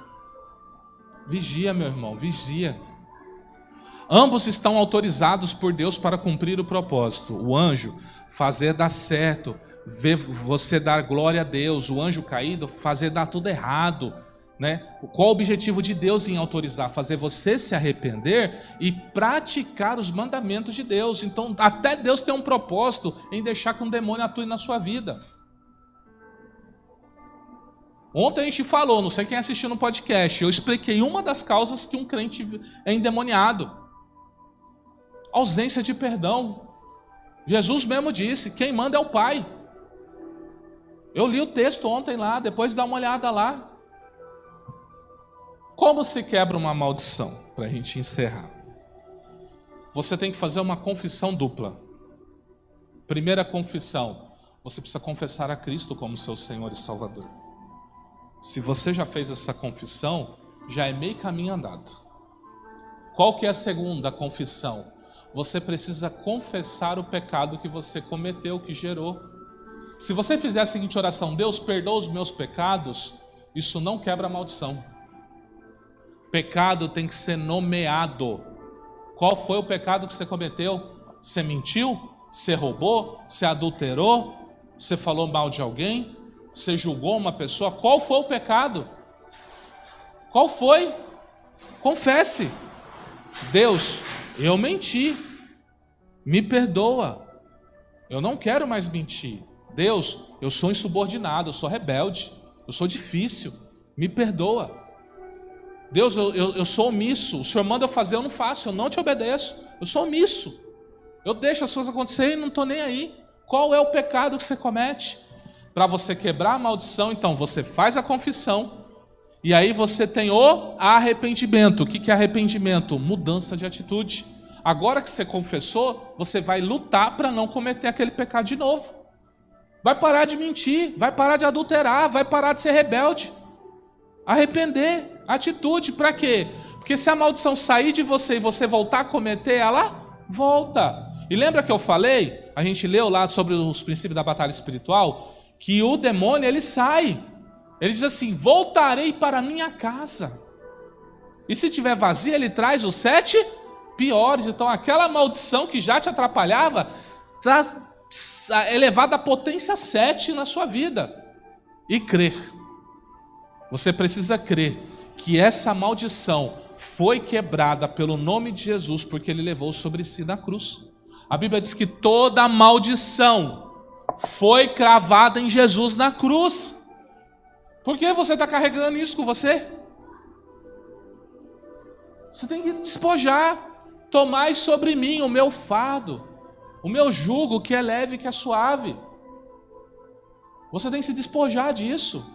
Vigia, meu irmão, vigia. Ambos estão autorizados por Deus para cumprir o propósito. O anjo, fazer dar certo, ver você dar glória a Deus. O anjo caído, fazer dar tudo errado. Né? Qual o objetivo de Deus em autorizar? Fazer você se arrepender e praticar os mandamentos de Deus. Então, até Deus tem um propósito em deixar que um demônio atue na sua vida. Ontem a gente falou, não sei quem assistiu no podcast, eu expliquei uma das causas que um crente é endemoniado. Ausência de perdão. Jesus mesmo disse, quem manda é o Pai. Eu li o texto ontem lá, depois dá uma olhada lá. Como se quebra uma maldição? Para a gente encerrar. Você tem que fazer uma confissão dupla. Primeira confissão, você precisa confessar a Cristo como seu Senhor e Salvador. Se você já fez essa confissão, já é meio caminho andado. Qual que é a segunda confissão? Você precisa confessar o pecado que você cometeu, que gerou. Se você fizer a seguinte oração, Deus perdoa os meus pecados, isso não quebra a maldição. Pecado tem que ser nomeado. Qual foi o pecado que você cometeu? Você mentiu? Você roubou? Você adulterou? Você falou mal de alguém? Você julgou uma pessoa? Qual foi o pecado? Qual foi? Confesse. Deus, eu menti. Me perdoa. Eu não quero mais mentir. Deus, eu sou insubordinado, eu sou rebelde, eu sou difícil. Me perdoa. Deus, eu sou omisso. O Senhor manda eu fazer, eu não faço. Eu não te obedeço. Eu sou omisso. Eu deixo as coisas acontecerem e não estou nem aí. Qual é o pecado que você comete? Para você quebrar a maldição, então você faz a confissão e aí você tem o arrependimento. O que é arrependimento? Mudança de atitude. Agora que você confessou, você vai lutar para não cometer aquele pecado de novo. Vai parar de mentir, vai parar de adulterar, vai parar de ser rebelde. Arrepender, atitude, para quê? Porque se a maldição sair de você e você voltar a cometer, ela volta. E lembra que eu falei, a gente leu lá sobre os princípios da batalha espiritual, que o demônio, ele sai. Ele diz assim, voltarei para a minha casa. E se tiver vazia, ele traz os 7 piores. Então aquela maldição que já te atrapalhava, traz elevada a potência 7 na sua vida. E crer. Você precisa crer que essa maldição foi quebrada pelo nome de Jesus, porque ele levou sobre si na cruz. A Bíblia diz que toda maldição foi cravada em Jesus na cruz. Por que você está carregando isso com você? Você tem que despojar. Tomai sobre mim o meu fardo, o meu jugo que é leve e que é suave. Você tem que se despojar disso.